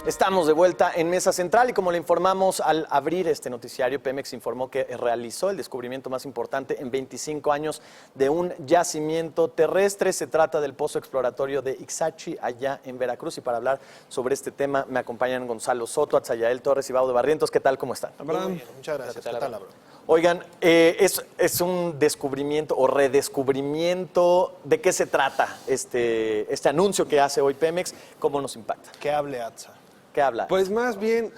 Estamos de vuelta en Mesa Central y como le informamos al abrir este noticiario, Pemex informó que realizó el descubrimiento más importante en 25 años de un yacimiento terrestre. Se trata del pozo exploratorio de Ixachi, allá en Veracruz. Y para hablar sobre este tema me acompañan Gonzalo Soto, Atzayael Torres y Baudo Barrientos. ¿Qué tal? ¿Cómo están? Abraham, muchas gracias. ¿Qué tal, Abraham? Oigan, es un descubrimiento o redescubrimiento. ¿De qué se trata este anuncio que hace hoy Pemex? ¿Cómo nos impacta? Que hable Atza. ¿Qué habla? Pues más bien,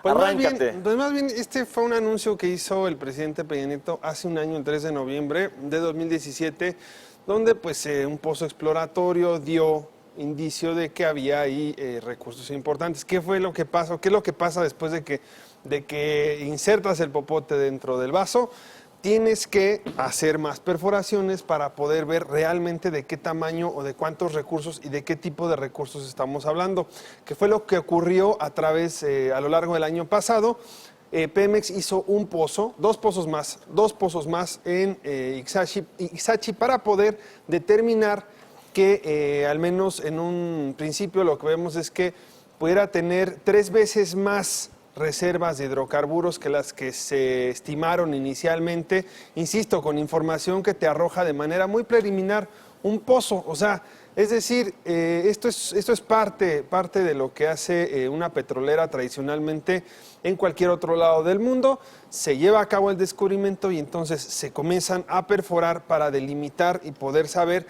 pues más bien, este fue un anuncio que hizo el presidente Peña Nieto hace un año, el 3 de noviembre de 2017, donde pues un pozo exploratorio dio indicio de que había ahí recursos importantes. ¿Qué fue lo que pasó? ¿Qué es lo que pasa después de que insertas el popote dentro del vaso? Tienes que hacer más perforaciones para poder ver realmente de qué tamaño o de cuántos recursos y de qué tipo de recursos estamos hablando, que fue lo que ocurrió a lo largo del año pasado. Pemex hizo dos pozos más en Ixachi para poder determinar que al menos en un principio lo que vemos es que pudiera tener 3 veces más reservas de hidrocarburos que las que se estimaron inicialmente, insisto, con información que te arroja de manera muy preliminar un pozo, o sea, es decir, esto es parte de lo que hace una petrolera tradicionalmente en cualquier otro lado del mundo. Se lleva a cabo el descubrimiento y entonces se comienzan a perforar para delimitar y poder saber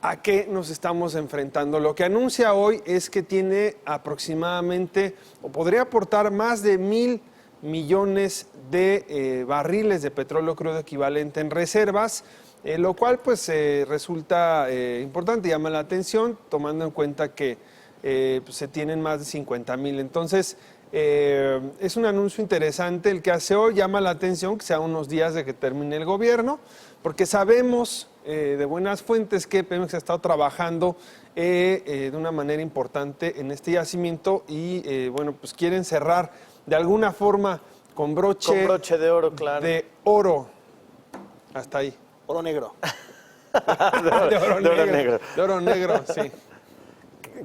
¿a qué nos estamos enfrentando? Lo que anuncia hoy es que tiene aproximadamente, o podría aportar más de 1,000 millones de barriles de petróleo crudo equivalente en reservas, lo cual pues resulta importante, llama la atención, tomando en cuenta que pues, se tienen más de 50,000. Entonces, es un anuncio interesante el que hace hoy, llama la atención que sea unos días de que termine el gobierno, porque sabemos de buenas fuentes que Pemex ha estado trabajando de una manera importante en este yacimiento y bueno, pues quieren cerrar de alguna forma con broche de oro, claro. De oro. Hasta ahí. Oro negro. De oro negro. De oro negro, sí.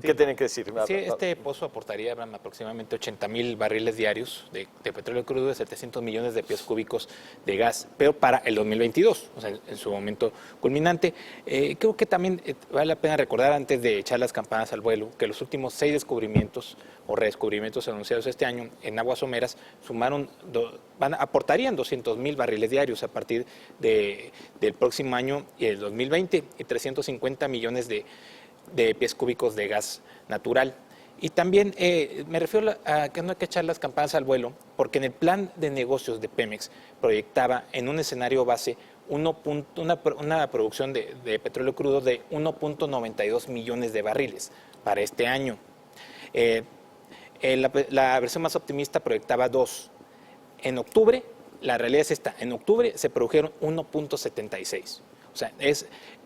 ¿Qué tienen que decir? Sí, este pozo aportaría aproximadamente 80,000 barriles diarios de petróleo crudo, de 700 millones de pies cúbicos de gas, pero para el 2022, o sea, en su momento culminante. Creo que también vale la pena recordar, antes de echar las campanas al vuelo, que los últimos 6 descubrimientos o redescubrimientos anunciados este año en aguas someras aportarían 200,000 barriles diarios a partir del próximo año y el 2020, y 350 millones de pies cúbicos de gas natural. Y también me refiero a que no hay que echar las campanas al vuelo, porque en el plan de negocios de Pemex proyectaba en un escenario base una producción de petróleo crudo de 1.92 millones de barriles para este año. La versión más optimista proyectaba 2. En octubre, la realidad es esta, en octubre se produjeron 1.76. O sea,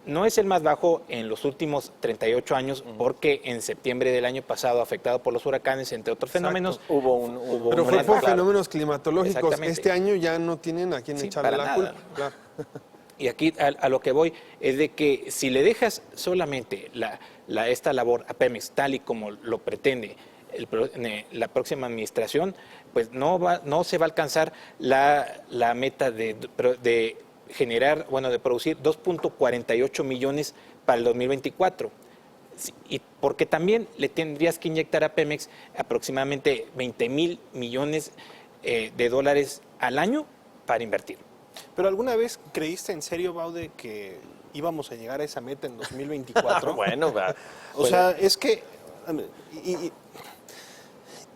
no es el más bajo en los últimos 38 años, porque en septiembre del año pasado, afectado por los huracanes, entre otros fenómenos, pero fue por fenómenos climatológicos. Este año ya no tienen a quién echarle la culpa. Claro. Y aquí a lo que voy es de que si le dejas solamente esta labor a Pemex, tal y como lo pretende la próxima administración, pues no se va a alcanzar la meta de producir 2.48 millones para el 2024. Y porque también le tendrías que inyectar a Pemex aproximadamente 20,000 millones de dólares al año para invertir. ¿Pero alguna vez creíste en serio, Baude, que íbamos a llegar a esa meta en 2024? Bueno, o sea, es que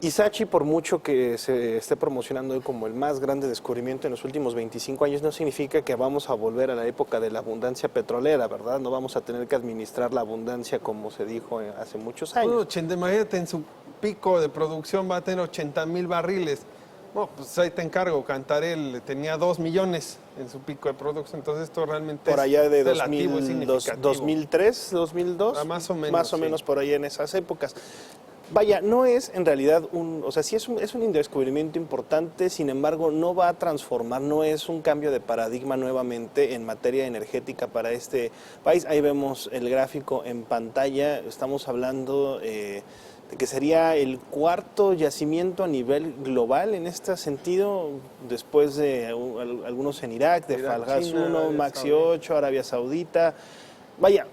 Ixachi, por mucho que se esté promocionando hoy como el más grande descubrimiento en los últimos 25 años, no significa que vamos a volver a la época de la abundancia petrolera, ¿verdad? No vamos a tener que administrar la abundancia como se dijo hace muchos años. Imagínate, en su pico de producción va a tener 80,000 barriles. No, pues ahí te encargo, Cantarell tenía 2 millones en su pico de producción, entonces esto realmente por allá de relativo, 2003, 2002, más o menos, más o menos por ahí en esas épocas. Vaya, no es en realidad o sea, sí es un descubrimiento importante, sin embargo, no va a transformar, no es un cambio de paradigma nuevamente en materia energética para este país. Ahí vemos el gráfico en pantalla, estamos hablando de que sería el cuarto yacimiento a nivel global en este sentido, después de algunos en Irak, de Falgas China, 1, Arabia Maxi Saudita. 8, Arabia Saudita. Vaya,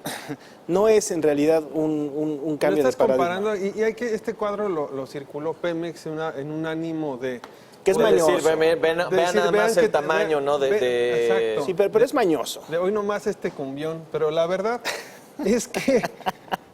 no es en realidad un cambio Lo de estás paradigma. comparando, y hay que este cuadro lo circuló Pemex en un ánimo de... Que es De mañoso. decir, vean De nada decir, más vean el que- tamaño, ¿no? exacto. Sí, pero es mañoso. De hoy nomás este cumbión, pero la verdad es que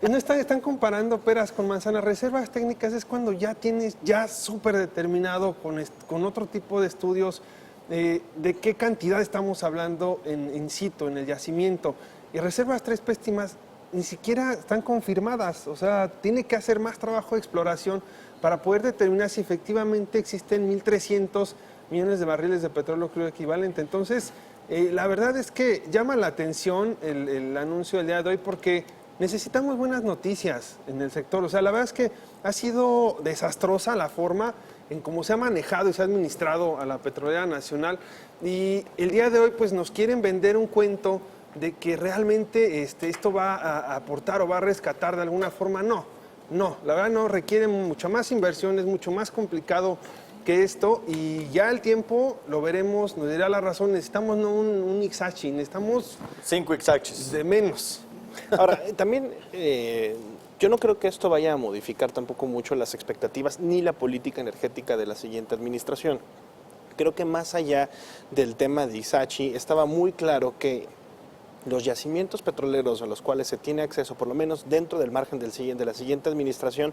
no están comparando peras con manzanas. Reservas técnicas es cuando ya tienes ya súper determinado con otro tipo de estudios de qué cantidad estamos hablando in situ, en el yacimiento. Y reservas tres péstimas ni siquiera están confirmadas, o sea, tiene que hacer más trabajo de exploración para poder determinar si efectivamente existen 1.300 millones de barriles de petróleo crudo equivalente. Entonces, la verdad es que llama la atención el anuncio del día de hoy porque necesitamos buenas noticias en el sector. O sea, la verdad es que ha sido desastrosa la forma en cómo se ha manejado y se ha administrado a la petrolera nacional. Y el día de hoy pues nos quieren vender un cuento de que realmente esto va a aportar o va a rescatar de alguna forma. No, la verdad no, requiere mucha más inversión, es mucho más complicado que esto y ya el tiempo lo veremos, nos dirá la razón, necesitamos no un Ixachi, necesitamos 5 Ixachis. de menos. Ahora, también yo no creo que esto vaya a modificar tampoco mucho las expectativas ni la política energética de la siguiente administración. Creo que más allá del tema de Ixachi, estaba muy claro que los yacimientos petroleros a los cuales se tiene acceso, por lo menos dentro del margen de la siguiente administración,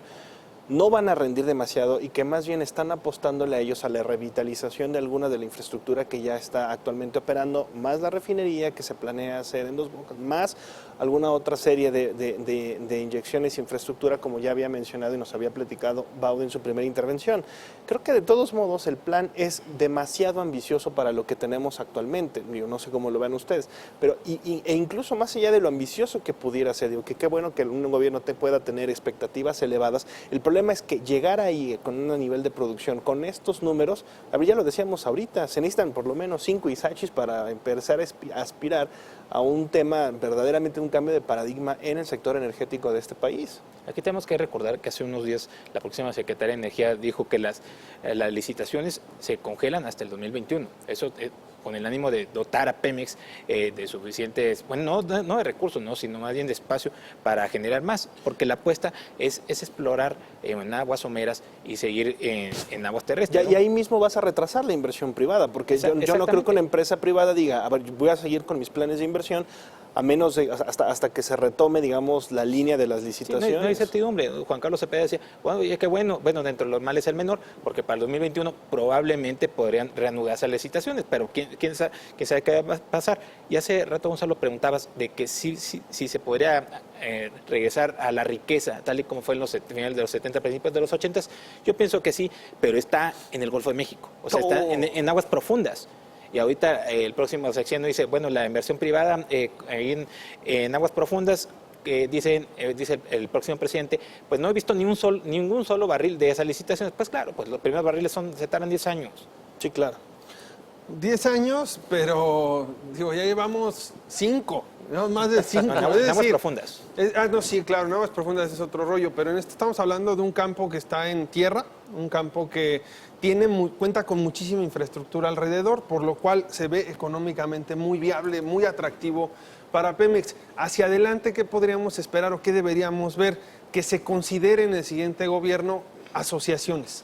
no van a rendir demasiado y que más bien están apostándole a ellos a la revitalización de alguna de la infraestructura que ya está actualmente operando, más la refinería que se planea hacer en Dos Bocas, más alguna otra serie de inyecciones de infraestructura, como ya había mencionado y nos había platicado Baudo en su primera intervención. Creo que de todos modos el plan es demasiado ambicioso para lo que tenemos actualmente. Yo no sé cómo lo vean ustedes, pero e incluso más allá de lo ambicioso que pudiera ser, digo que qué bueno que un gobierno pueda tener expectativas elevadas. El problema es que llegar ahí con un nivel de producción, con estos números, ya lo decíamos ahorita, se necesitan por lo menos 5 Ixachis para empezar a aspirar a un tema, verdaderamente un cambio de paradigma en el sector energético de este país. Aquí tenemos que recordar que hace unos días la próxima secretaria de Energía dijo que las licitaciones se congelan hasta el 2021. Eso con el ánimo de dotar a Pemex de suficientes, bueno, no de recursos, no, sino más bien de espacio para generar más, porque la apuesta es explorar en aguas someras y seguir en aguas terrestres. Y ahí mismo vas a retrasar la inversión privada, porque yo no creo que una empresa privada diga, a ver, voy a seguir con mis planes de inversión, a menos hasta que se retome, digamos, la línea de las licitaciones. Sí, no hay certidumbre. Juan Carlos Cepeda decía, bueno, y es que bueno, dentro de los males el menor, porque para el 2021 probablemente podrían reanudarse las licitaciones, pero quién sabe qué va a pasar. Y hace rato, Gonzalo, preguntabas de que si se podría regresar a la riqueza, tal y como fue en los finales de los 70, principios de los 80. Yo pienso que sí, pero está en el Golfo de México, o sea, está en aguas profundas. Y ahorita el próximo sexenio dice, bueno, la inversión privada en aguas profundas, dice el próximo presidente, pues no he visto ningún solo barril de esas licitaciones. Pues claro, pues los primeros barriles se tardan 10 años. Sí, claro. 10 años, pero digo, ya llevamos 5, más de 5. En aguas profundas. No, sí, claro, en aguas profundas es otro rollo, pero en esto estamos hablando de un campo que está en tierra, un campo que cuenta con muchísima infraestructura alrededor, por lo cual se ve económicamente muy viable, muy atractivo para Pemex. Hacia adelante, ¿qué podríamos esperar o qué deberíamos ver? Que se considere en el siguiente gobierno asociaciones,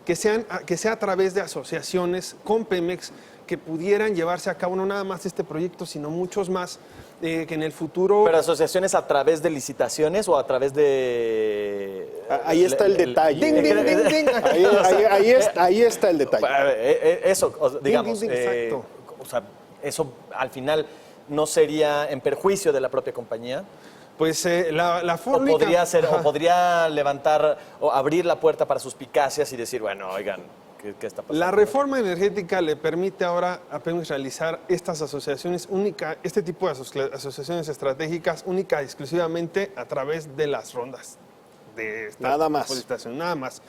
que sea a través de asociaciones con Pemex que pudieran llevarse a cabo no nada más este proyecto, sino muchos más, que en el futuro... ¿Pero asociaciones a través de licitaciones o a través de...? Ahí está el detalle. Ding, ding, ding, ding. Ahí está el detalle. Eso, digamos, Ding, ding, ding, exacto. O sea, eso al final no sería en perjuicio de la propia compañía. Pues la O forma... podría ser, o podría levantar o abrir la puerta para suspicacias y decir, bueno, oigan, ¿qué está pasando? La reforma energética le permite ahora a Pemex realizar estas asociaciones este tipo de asociaciones estratégicas única y exclusivamente a través de las rondas de esta Nada más. licitación, nada más.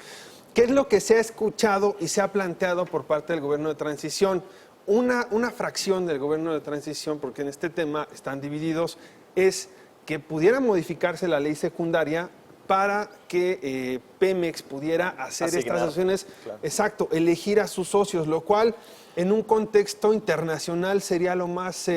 ¿Qué es lo que se ha escuchado y se ha planteado por parte del gobierno de transición? Una fracción del gobierno de transición, porque en este tema están divididos, es que pudiera modificarse la ley secundaria para que Pemex pudiera hacer Asignar, estas asociaciones, claro. exacto, elegir a sus socios, lo cual en un contexto internacional sería lo más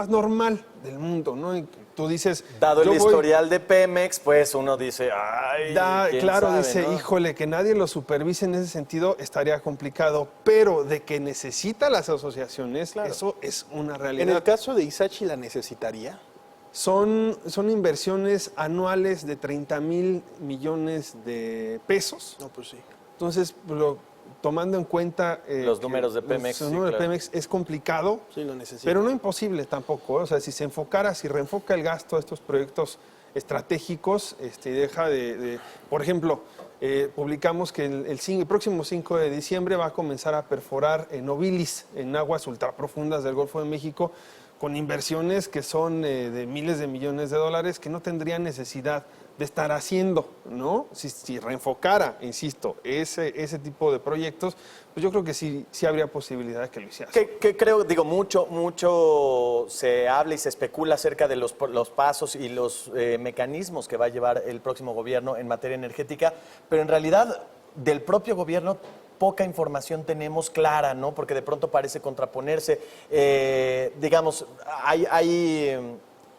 normal del mundo, ¿no? Y tú dices, Dado el yo voy- historial de Pemex, pues uno dice, ay, ¿quién claro, sabe, dice, no? híjole, que nadie lo supervise en ese sentido estaría complicado, pero de que necesita las asociaciones, eso es una En realidad. el caso de Ixachi, ¿la necesitaría? Son inversiones anuales de 30,000 millones de pesos. No, pues sí. Entonces, tomando en cuenta Los que números de Pemex, los sí, números de claro. Pemex es complicado, Sí, lo necesita. pero no imposible tampoco. O sea, si se enfocara, si reenfoca el gasto a estos proyectos estratégicos, y deja por ejemplo, publicamos que el próximo 5 de diciembre va a comenzar a perforar en Nobilis, en aguas ultraprofundas del Golfo de México, con inversiones que son de miles de millones de dólares que no tendrían necesidad de estar haciendo, ¿no? Si reenfocara, insisto, ese tipo de proyectos, pues yo creo que sí habría posibilidad de que lo hiciera. Que creo, digo, mucho se habla y se especula acerca de los pasos y los mecanismos que va a llevar el próximo gobierno en materia energética, pero en realidad del propio gobierno poca información tenemos clara, ¿no? Porque de pronto parece contraponerse. Digamos,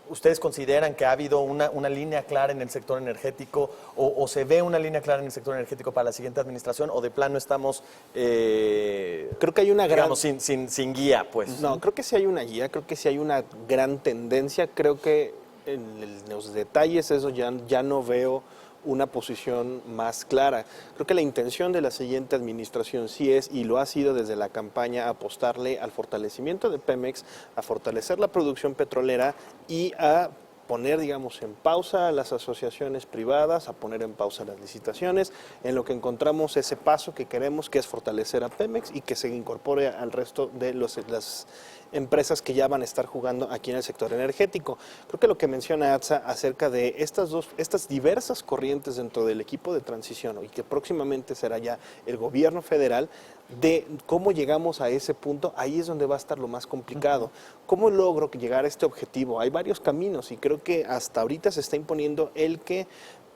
¿ustedes consideran que ha habido una línea clara en el sector energético o se ve una línea clara en el sector energético para la siguiente administración o de plano estamos, Creo que hay una gran... digamos, sin guía, pues? No, creo que sí hay una guía, creo que sí hay una gran tendencia. Creo que en los detalles eso ya no veo una posición más clara. Creo que la intención de la siguiente administración sí es, y lo ha sido desde la campaña, apostarle al fortalecimiento de Pemex, a fortalecer la producción petrolera y a poner, digamos, en pausa las asociaciones privadas, a poner en pausa las licitaciones, en lo que encontramos ese paso que queremos, que es fortalecer a Pemex y que se incorpore al resto de las empresas que ya van a estar jugando aquí en el sector energético. Creo que lo que menciona Atza acerca de estas diversas corrientes dentro del equipo de transición y que próximamente será ya el gobierno federal, de cómo llegamos a ese punto, ahí es donde va a estar lo más complicado. ¿Cómo logro llegar a este objetivo? Hay varios caminos y creo que hasta ahorita se está imponiendo el que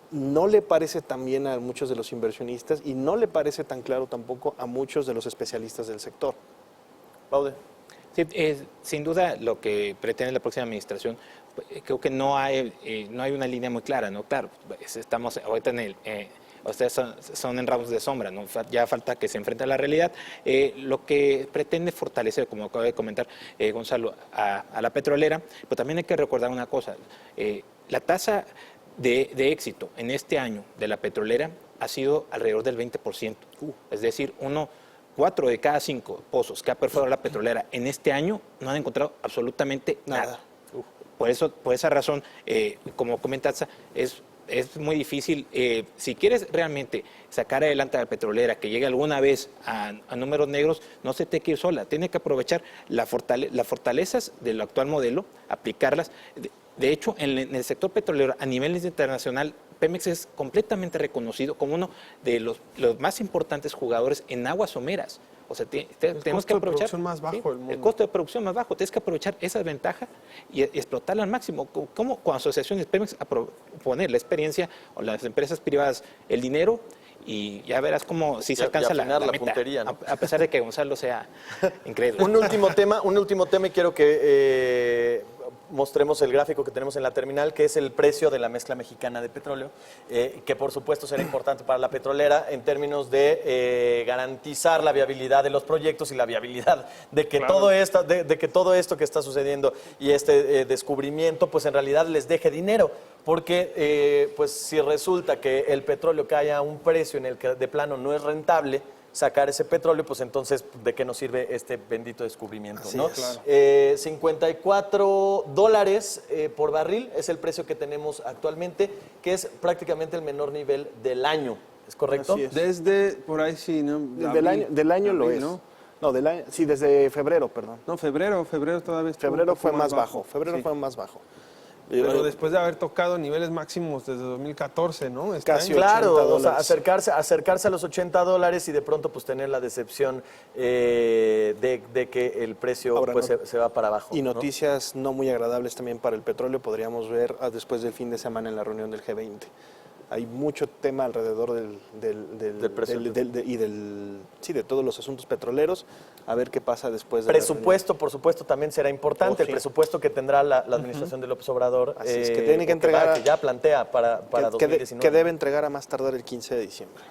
no le parece tan bien a muchos de los inversionistas y no le parece tan claro tampoco a muchos de los especialistas del sector. Baude. Sí, sin duda lo que pretende la próxima administración, creo que no hay una línea muy clara, ¿no? Claro, estamos ahorita ustedes son en ramos de sombra, ¿no? Ya falta que se enfrente a la realidad. Lo que pretende fortalecer, como acaba de comentar Gonzalo, a la petrolera, pero también hay que recordar una cosa, la tasa de éxito en este año de la petrolera ha sido alrededor del 20%, es decir, 4 de cada 5 pozos que ha perforado la petrolera en este año no han encontrado absolutamente nada. Por esa razón, como comenta Atza, es muy difícil. Si quieres realmente sacar adelante a la petrolera, que llegue alguna vez a números negros, no se te quiere ir sola. Tiene que aprovechar las fortalezas del actual modelo, aplicarlas. De hecho, en el sector petrolero, a nivel internacional, Pemex es completamente reconocido como uno de los más importantes jugadores en aguas someras. O sea, tenemos que aprovechar El costo de producción más bajo del mundo. el costo de producción más bajo. Tienes que aprovechar esa ventaja y explotarla al máximo. Como con asociaciones Pemex, poner la experiencia o las empresas privadas el dinero y ya verás cómo si se alcanza la afinar la meta, puntería, ¿no? a pesar de que Gonzalo sea increíble. Un último tema y quiero que mostremos el gráfico que tenemos en la terminal, que es el precio de la mezcla mexicana de petróleo, que por supuesto será importante para la petrolera en términos de garantizar la viabilidad de los proyectos y la viabilidad de que, todo esto que está sucediendo y este descubrimiento, pues en realidad les deje dinero. Porque pues si resulta que el petróleo cae a un precio en el que de plano no es rentable sacar ese petróleo, pues entonces, ¿de qué nos sirve este bendito descubrimiento? Así ¿no? es. Claro. $54 por barril es el precio que tenemos actualmente, que es prácticamente el menor nivel del año. ¿Es correcto? Así es. Desde, por ahí sí, ¿no? Del año lo Abril, es. ¿no? No, del año, sí, desde febrero, perdón. No, febrero todavía estuvo Febrero un poco fue más bajo. Sí. Fue más bajo. Pero después de haber tocado niveles máximos desde 2014, ¿no? Casi Claro, $80. o sea, acercarse a los $80 y de pronto pues tener la decepción de que el precio Ahora, pues, no- se va para abajo. Y ¿no? noticias no muy agradables también para el petróleo podríamos ver después del fin de semana en la reunión del G20. Hay mucho tema alrededor Del precio del de todos los asuntos petroleros. A ver qué pasa después de Presupuesto, por supuesto, también será importante. Oh, El sí. presupuesto que tendrá la administración de López Obrador. Así es, que tiene que entregar que ya plantea para que 2019. que debe entregar a más tardar el 15 de diciembre.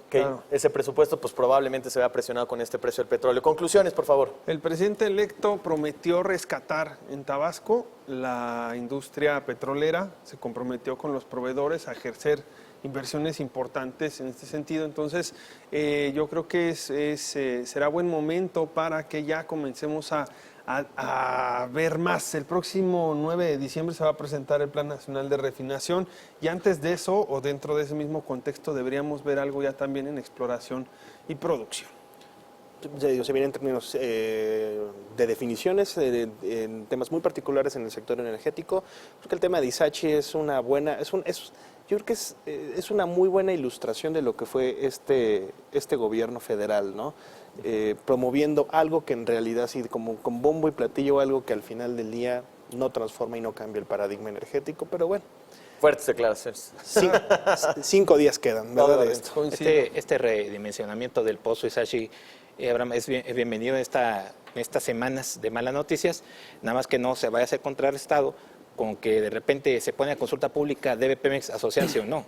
Que Claro. ese presupuesto pues probablemente se vea presionado con este precio del petróleo. Conclusiones, por favor. El presidente electo prometió rescatar en Tabasco la industria petrolera, se comprometió con los proveedores a ejercer inversiones importantes en este sentido. Entonces, yo creo que será buen momento para que ya comencemos a ver más. El próximo 9 de diciembre se va a presentar el Plan Nacional de Refinación y antes de eso, o dentro de ese mismo contexto, deberíamos ver algo ya también en exploración y producción. Ya digo, se vienen en términos de definiciones, en temas muy particulares en el sector energético, porque el tema de Izachi es una buena, yo creo que es una muy buena ilustración de lo que fue este gobierno federal, ¿no? Promoviendo algo que en realidad sí, como con bombo y platillo, algo que al final del día no transforma y no cambia el paradigma energético, pero bueno, Fuertes declaraciones. 5 días quedan, ¿verdad? De esto. Coincido. Este redimensionamiento del pozo Izachi, Abraham, es bienvenido en estas semanas de malas noticias, nada más que no se vaya a hacer contrarrestado con que de repente se pone a consulta pública, ¿debe Pemex asociarse o no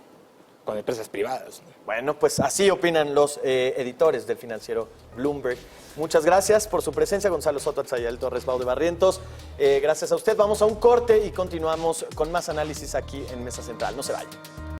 con empresas privadas? Bueno, pues así opinan los editores del financiero Bloomberg. Muchas gracias por su presencia, Gonzalo Soto, Atzayael Torres, Baude Barrientos. Gracias a usted. Vamos a un corte y continuamos con más análisis aquí en Mesa Central. No se vayan.